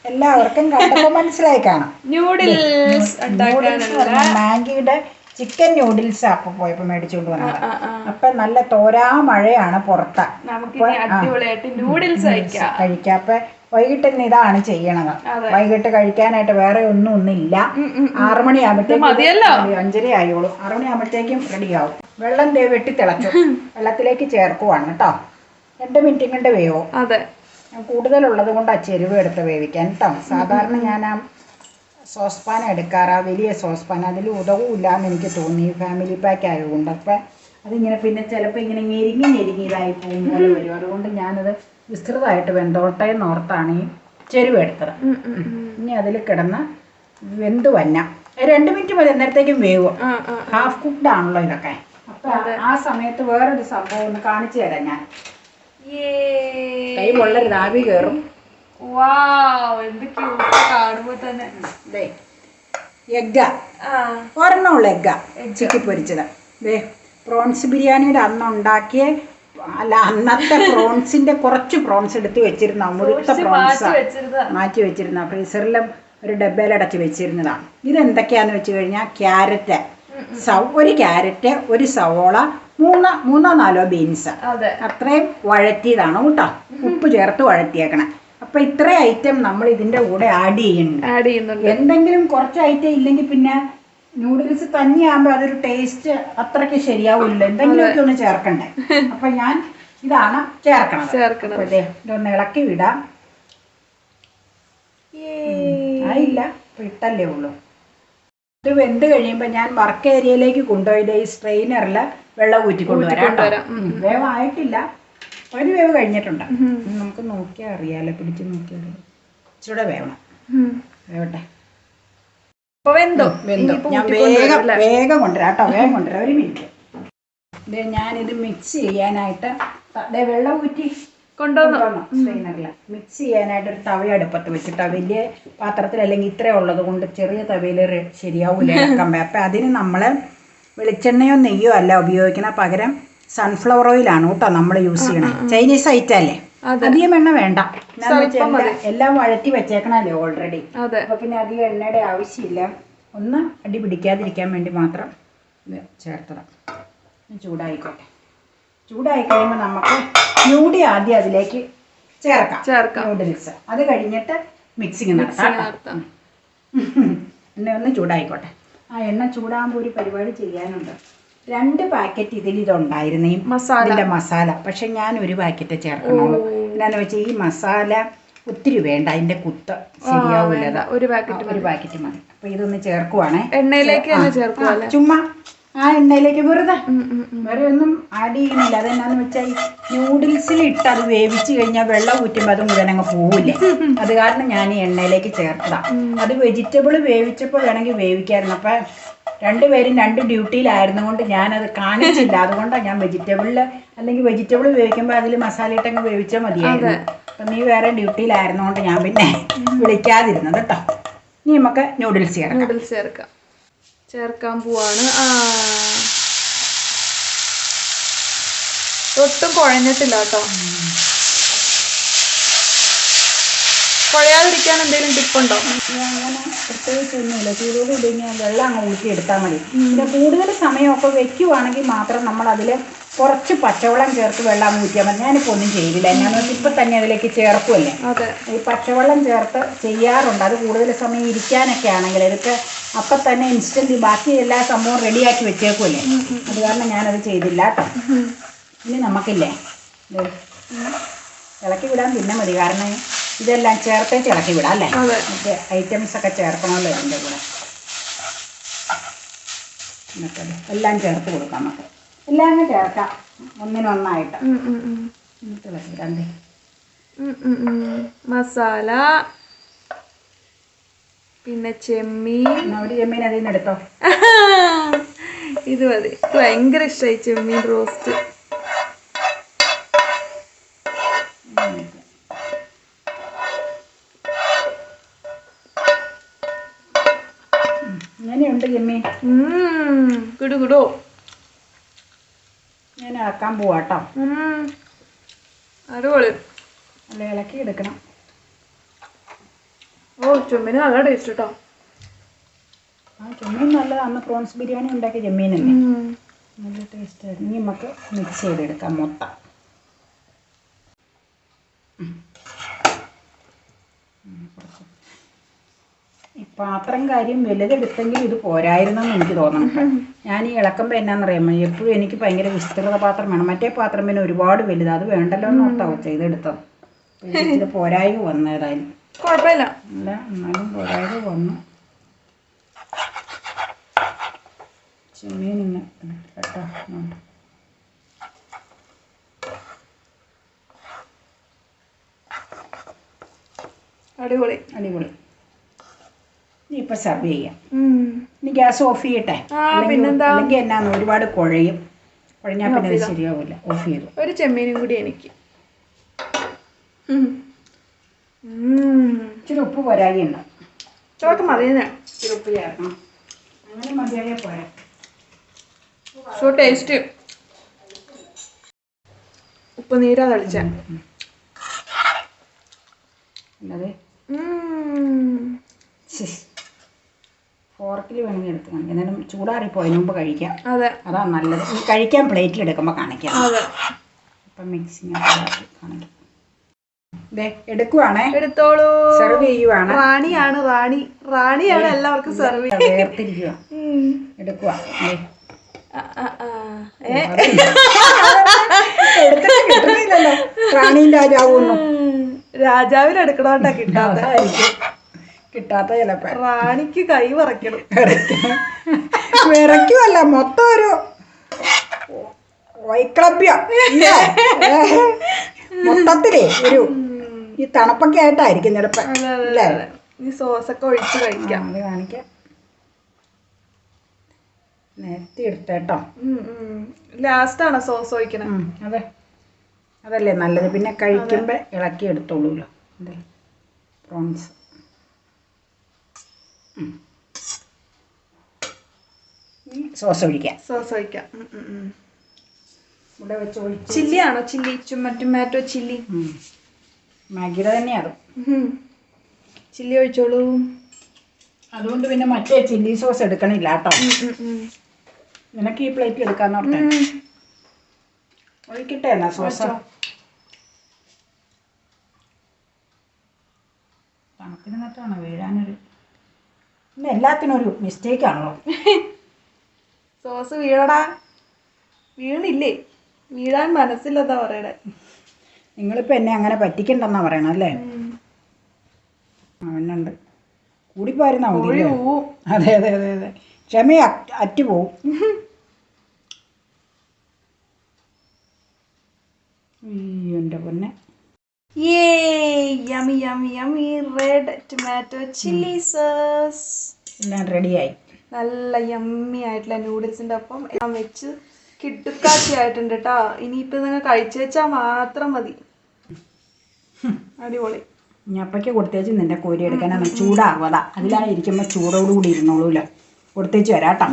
എല്ലാവർക്കും കണ്ടപ്പോൾ മനസ്സിലായി കാണാം. നൂഡിൽസ് മാഗിയുടെ ചിക്കൻ നൂഡിൽസ് അപ്പം പോയപ്പോൾ മേടിച്ചുകൊണ്ട് വന്നത്. അപ്പം നല്ല തോരാ മഴയാണ് പുറത്ത്. നൂഡിൽസ് കഴിക്കാം. അപ്പം വൈകിട്ട് ഇന്ന് ഇതാണ് ചെയ്യണത്. വൈകിട്ട് കഴിക്കാനായിട്ട് വേറെ ഒന്നുമില്ല. 6 മണിയാകുമ്പോഴത്തേക്കും 5:30 ആയോളൂ. 6 മണിയാകുമ്പോഴത്തേക്കും റെഡിയാവും. വെള്ളം വെട്ടി തിളച്ചു വെള്ളത്തിലേക്ക് ചേർക്കുവാണ് കേട്ടോ. 2 മിനിറ്റും കൊണ്ട് വേവും. കൂടുതലുള്ളത് കൊണ്ട് ആ ചെരുവ് എടുത്ത് വേവിക്കാൻ കേട്ടോ. സാധാരണ ഞാൻ ആ സോസ്പാൻ എടുക്കാറ്, വലിയ സോസ്പാൻ. അതിൽ ഉതവില്ല എന്ന് എനിക്ക് തോന്നി, ഫാമിലി പാക്ക് ആയതുകൊണ്ട്. അപ്പം അതിങ്ങനെ പിന്നെ ചിലപ്പോൾ ഇങ്ങനെ ഞെരുങ്ങി ഇതായി പോകും പോലെ വരും. അതുകൊണ്ട് ഞാനത് വിസ്തൃതമായിട്ട് വെന്തോട്ടെ എന്നോർത്താണ് ഈ ചെരുവ് എടുത്തത്. ഇനി അതിൽ കിടന്ന് വെന്ത് വന്ന 2 മിനിറ്റ് മതി, അന്നേരത്തേക്കും വേവും. ഹാഫ് കുക്ക്ഡ് ആണല്ലോ ഇതൊക്കെ. അപ്പം ആ സമയത്ത് വേറൊരു സംഭവം ഒന്ന് കാണിച്ചു തരാം ഞാൻ. കൈ പൊള്ളരുത്, ആവി കയറും. എഗ്ഗ, ഒരെണ്ണമുള്ള എഗ്ഗ ചിക്കി പൊരിച്ചത്. പ്രോൺസ് ബിരിയാണിയുടെ അന്നുണ്ടാക്കിയ അന്നത്തെ പ്രോൺസിന്റെ കുറച്ച് പ്രോൺസ് എടുത്ത് വെച്ചിരുന്ന, മുഴുത്ത പ്രോൺസ് മാറ്റി വെച്ചിരുന്ന ഫ്രീസറിലും ഒരു ഡബ്ബയിലടച്ച് വെച്ചിരുന്നതാണ്. ഇതെന്തൊക്കെയാന്ന് വെച്ച് കഴിഞ്ഞാൽ ക്യാരറ്റ്, ഒരു ക്യാരറ്റ്, ഒരു സവോള, 3-4 ബീൻസ്, അത്രയും വഴറ്റിയതാണ് കേട്ടോ. ഉപ്പ് ചേർത്ത് വഴറ്റിയേക്കണം. അപ്പൊ ഇത്രയും ഐറ്റം നമ്മൾ ഇതിന്റെ കൂടെ ആഡ് ചെയ്യുന്നുണ്ട്. എന്തെങ്കിലും കുറച്ച് ഐറ്റം ഇല്ലെങ്കിൽ പിന്നെ നൂഡിൽസ് തന്നെയാകുമ്പോൾ അതൊരു ടേസ്റ്റ് അത്രയ്ക്ക് ശരിയാവില്ല. എന്തെങ്കിലുമൊക്കെ ഒന്ന് ചേർക്കണ്ടേ. അപ്പൊ ഞാൻ ഇതാണ് ചേർക്കണം. ഇതൊന്ന് ഇളക്കി വിടാം. ആയില്ല, ഇട്ടല്ലേ ഉള്ളൂ. ഇത് വെന്ത് കഴിയുമ്പോൾ ഞാൻ വർക്ക് ഏരിയയിലേക്ക് കൊണ്ടുപോയത് ഈ സ്ട്രെയിനറിൽ വെള്ളം ഊറ്റിക്കൊണ്ടുവരാം. വേവായിട്ടില്ല, ഒരു വേവ് കഴിഞ്ഞിട്ടുണ്ട്. നമുക്ക് നോക്കിയാൽ അറിയാലോ, പിടിച്ച് നോക്കിയാൽ ഇച്ചിരൂടെ വേവണം. വേവട്ടെ. വെന്തോ ഞാൻ വേഗം കൊണ്ടുവരാം കേട്ടോ. വേഗം കൊണ്ടുവരാം, 1 മിനിറ്റ്. ഞാനിത് മിക്സ് ചെയ്യാനായിട്ട് വെള്ളം ഊറ്റി കൊണ്ടുവന്നു സ്ട്രെയിനറിൽ. മിക്സ് ചെയ്യാനായിട്ട് ഒരു തവ അടുപ്പത്ത് വെച്ചിട്ടോ. വലിയ പാത്രത്തിൽ അല്ലെങ്കിൽ ഇത്ര ഉള്ളത് കൊണ്ട് ചെറിയ തവയിൽ ശരിയാവൂല ഇളക്കാൻ. അപ്പം അതിന് നമ്മൾ വെളിച്ചെണ്ണയോ നെയ്യോ അല്ല ഉപയോഗിക്കണം. പകരം സൺഫ്ലവർ ഓയിലാണ് കേട്ടോ നമ്മൾ യൂസ് ചെയ്യണം. ചൈനീസ് ഐറ്റം അല്ലേ, അധികം എണ്ണ വേണ്ട. എല്ലാം വഴറ്റി വെച്ചേക്കണല്ലേ ഓൾറെഡി. അപ്പൊ പിന്നെ അധികം എണ്ണയുടെ ആവശ്യമില്ല. ഒന്ന് അടി പിടിക്കാതിരിക്കാൻ വേണ്ടി മാത്രം ഇത് ചേർത്തതാണ്. ചൂടായിക്കോട്ടെ. ചൂടായി കഴിയുമ്പോൾ നമുക്ക് ന്യൂഡി ആദ്യം അതിലേക്ക് ചേർക്കാം നൂഡിൽസ്. അത് കഴിഞ്ഞിട്ട് മിക്സിങ് നടത്താം. എണ്ണ ഒന്ന് ചൂടായിക്കോട്ടെ. ആ എണ്ണ ചൂടാകുമ്പോൾ ഒരു പരിപാടി ചെയ്യാനുണ്ട്. 2 പാക്കറ്റ് ഇതുണ്ടായിരുന്നു ഈ ഇതിൻ്റെ മസാല. പക്ഷെ ഞാൻ 1 പാക്കറ്റ് ചേർക്കണുള്ളൂ. എന്താണെന്ന് വെച്ചാൽ ഈ മസാല ഒത്തിരി വേണ്ട, അതിൻ്റെ കുത്ത് ശരിയാവൂല. ഒരു പാക്കറ്റ് മതി. അപ്പൊ ഇതൊന്ന് ചേർക്കുവാണേ. എണ്ണയിലേക്ക് ചുമ്മാ ആ എണ്ണയിലേക്ക് വെറുതെ ഒന്നും ആഡ് ചെയ്യുന്നില്ല. അതെന്നാന്ന് വെച്ചാൽ ഈ നൂഡിൽസിൽ ഇട്ട് അത് വേവിച്ച് കഴിഞ്ഞാൽ വെള്ളം ഊറ്റുമ്പോൾ അത് മുഴുവൻ അങ്ങ് പോവില്ലേ. അത് കാരണം ഞാൻ ഈ എണ്ണയിലേക്ക് ചേർത്തതാണ്. അത് വെജിറ്റബിൾ വേവിച്ചപ്പോൾ വേണമെങ്കിൽ വേവിക്കായിരുന്നു. അപ്പം 2 പേരും 2 ഡ്യൂട്ടിയിലായിരുന്നു കൊണ്ട് ഞാനത് കാണിച്ചില്ല. അതുകൊണ്ടാണ് ഞാൻ വെജിറ്റബിളിൽ, അല്ലെങ്കിൽ വെജിറ്റബിൾ വേവിക്കുമ്പോൾ അതിൽ മസാല ഇട്ടങ്ങ് വേവിച്ചാൽ മതിയായിരുന്നു. അപ്പം നീ വേറെ ഡ്യൂട്ടിയിലായിരുന്നുകൊണ്ട് ഞാൻ പിന്നെ വിളിക്കാതിരുന്നത് കേട്ടോ. ഇനി നമുക്ക് നൂഡിൽസ് ചേർക്കാൻ പോവാണ്. ഒട്ടും കുഴഞ്ഞിട്ടില്ല കേട്ടോ. കുഴയാതിരിക്കാൻ എന്തെങ്കിലും ടിപ്പുണ്ടോ? അങ്ങനെ പ്രത്യേകിച്ചൊന്നുമില്ല. ചൂടോട് ഇല്ലെങ്കിൽ വെള്ളം അങ്ങ് ഊറ്റിയെടുത്താൽ മതി. പിന്നെ കൂടുതൽ സമയമൊക്കെ വെക്കുവാണെങ്കിൽ മാത്രം നമ്മൾ അതിൽ കുറച്ച് പച്ചവെള്ളം ചേർത്ത് വെള്ളം ഊറ്റിയാൽ മതി. ഞാനിപ്പോൾ ഒന്നും ചെയ്തില്ല. എന്നാന്ന് ഇപ്പം തന്നെ അതിലേക്ക് ചേർക്കുമല്ലേ. ഈ പച്ചവെള്ളം ചേർത്ത് ചെയ്യാറുണ്ട്. അത് കൂടുതൽ സമയം ഇരിക്കാനൊക്കെ ആണെങ്കിൽ ഇതൊക്കെ അപ്പം തന്നെ ഇൻസ്റ്റൻ്റ് ബാക്കി എല്ലാ സംഭവവും റെഡിയാക്കി വെച്ചേക്കുമല്ലേ. അത് കാരണം ഞാനത് ചെയ്തില്ല കേട്ടോ. ഇനി നമുക്കില്ലേ ഇളക്കി വിടാൻ പിന്നെ മതി. കാരണം ഇതെല്ലാം ചേർത്തേച്ച് ഇളക്കി വിടാം അല്ലേ. മറ്റേ ഐറ്റംസ് ഒക്കെ ചേർക്കണമല്ലോ ഇതിൻ്റെ കൂടെ. എന്നിട്ട് എല്ലാം ചേർത്ത് കൊടുക്കാം. നമുക്ക് എല്ലാം അങ്ങ് ചേർക്കാം ഒന്നിനൊന്നായിട്ട്. എന്നിട്ട് ഇളക്കി വിടാണ്ടേ. മസാല, പിന്നെ ചെമ്മീൻ. ഒരു ചെമ്മീൻ അതിൽ നിന്ന് എടുത്തോ. ഇത് മതി. ഭയങ്കര ഇഷ്ടമായി ചെമ്മീൻ റോസ്റ്റ്. ഇങ്ങനെയുണ്ട് ചെമ്മീൻ. കുടുകുടോ. ഞാൻ ഇളക്കാൻ പോവാട്ടോ. അടിപൊളി. അല്ല, ഇളക്കി എടുക്കണം. ചെമ്മീന് നല്ല ടേസ്റ്റ് കേട്ടോ. ആ ചെമ്മീൻ നല്ലതാണ്. പ്രോൺസ് ബിരിയാണി ഉണ്ടാക്കിയ ചെമ്മീനല്ലേ, നല്ല ടേസ്റ്റായിരുന്നു. ഇനി നമുക്ക് മിക്സ് ചെയ്തെടുക്കാം മൊത്തം. ഈ പാത്രം കാര്യം വലുതെടുത്തെങ്കിൽ ഇത് പോരായിരുന്നെന്ന് എനിക്ക് തോന്നുന്നു. ഞാൻ ഈ ഇളക്കുമ്പോൾ എന്നാണെന്നറിയാമോ, എപ്പോഴും എനിക്ക് ഭയങ്കര വിസ്തൃത പാത്രം വേണം. മറ്റേ പാത്രം പിന്നെ ഒരുപാട് വലുത്, അത് വേണ്ടല്ലോ എന്ന് ഓർത്താവോ ചെയ്തെടുത്തത്. ഇത് പോരായ്ക വന്നു. ഏതായാലും കുഴപ്പമില്ല, അല്ല എന്നാലും പോരായ്ക വന്നു. ചെമ്മീൻ ഇന്ന് കേട്ടോ. അടിപൊളി അടിപൊളി. ഇനിയിപ്പോൾ സെർവ് ചെയ്യാം. ഇനി ഗ്യാസ് ഓഫ് ചെയ്യട്ടെ, അല്ലെങ്കിൽ എന്നാന്ന് ഒരുപാട് കുഴഞ്ഞാൽ പിന്നെ അത് ശരിയാവില്ല. ഓഫ് ചെയ്തു. ഒരു ചെമ്മീനും കൂടി എനിക്ക്. ഇച്ചിരി ഉപ്പ് പോരാകുന്നുണ്ട്. ചോക്ക് മതിയെന്നെ. ഇച്ചിരി ഉപ്പ് ചേർക്കണം. അങ്ങനെ മതിയായ പോരാ. So taste. ഉപ്പ് നീരാ തളിച്ച. അതെ, ഫോർക്കിൽ വേണമെങ്കിൽ എടുത്ത് കാണിക്കാം. എന്നാലും ചൂടാറിപ്പോയതിന് മുമ്പ് കഴിക്കാം. അതെ, അതാണ് നല്ലത്. കഴിക്കാൻ പ്ലേറ്റിൽ എടുക്കുമ്പോൾ കാണിക്കാം. അതെ, അപ്പം മിക്സിങ് കാണിക്കാം. ദേ എടുക്കുവാണേ, എടുത്തോളൂ. സെർവ് ചെയ്യുവാണ്. റാണിയാണ് റാണിയാണ് എല്ലാവർക്കും സെർവ് വേർതിരിക്കുക. എടുക്കുക. എടുത്തിട്ട് കിട്ടുന്നില്ലല്ലോ റാണിയും രാജാവൊന്നും. രാജാവിനെടുക്കണോട്ടാ കിട്ടാത്ത. കിട്ടാത്ത ചിലപ്പോ റാണിക്ക് കൈ വിറയ്ക്കണം. വിറയ്ക്കുമല്ല, മൊത്തം ഒരു വൈക്ലഭ്യം മൊത്തത്തിലേ ഒരു ഈ തണുപ്പൊക്കെ ആയിട്ടായിരിക്കും ചിലപ്പോ. ഈ സോസൊക്കെ ഒഴിച്ച് കഴിക്കാം. അത് കാണിക്കാം. നേരത്തെ എടുത്തേട്ടോ. ലാസ്റ്റാണോ സോസ് ഒഴിക്കണേ? അതെ, അതല്ലേ നല്ലത്. പിന്നെ കഴിക്കുമ്പോൾ ഇളക്കി എടുത്തോളൂല്ലോ. അതെ, പ്രോൺസ്. സോസ് ഒഴിക്കാം. സോസ് ഒഴിക്കാം. ഇവിടെ വെച്ച് ഒഴിച്ച്. ചില്ലിയാണോ? Chilli, tomato chilli. മാഗിയുടെ തന്നെയാണ്. ചില്ലി ഒഴിച്ചോളൂ. അതുകൊണ്ട് പിന്നെ മറ്റേ ചില്ലി സോസ് എടുക്കണില്ല കേട്ടോ. നിനക്ക് ഈ പ്ലേറ്റിൽ എടുക്കാന്ന് പറഞ്ഞേ. ഒഴിക്കട്ടെ എന്നാ സോസ്. തണുപ്പിന് നട്ടാണ് വീഴാനൊരു. പിന്നെ എല്ലാത്തിനും ഒരു മിസ്റ്റേക്ക് ആണല്ലോ. സോസ് വീഴടാ. വീണില്ലേ? വീഴാൻ മനസ്സില്ലെന്നാ പറയണേ. നിങ്ങളിപ്പോൾ എന്നെ അങ്ങനെ പറ്റിക്കണ്ടെന്നാ പറയണം അല്ലേ? അവനുണ്ട് കൂടിപ്പോയിരുന്നാ മതി. അതെ അതെ അതെ അതെ, ക്ഷമ അറ്റുപോവും. എൻ്റെ പൊന്നെ. Yummy yummy yummy red tomato chilli sauce എല്ലാം റെഡിയായി. നല്ല യമ്മി ആയിട്ടുള്ള നൂഡിൽസിൻ്റെ ഒപ്പം എല്ലാം വെച്ച് കിട്ടുക്കാച്ചി ആയിട്ടുണ്ട് കേട്ടോ. ഇനിയിപ്പോൾ നിങ്ങൾ കഴിച്ചു വെച്ചാൽ മാത്രം മതി. അടിപൊളി. ഞപ്പയ്ക്ക് കൊടുത്തേച്ച് നിന്റെ കോരി എടുക്കാനാണ്. ചൂടാകും, അതാ അതിലായിരിക്കുമ്പോൾ ചൂടോടുകൂടി ഇരുന്നോളൂല്ലോ. കൊടുത്തേച്ച് വരാം കേട്ടോ.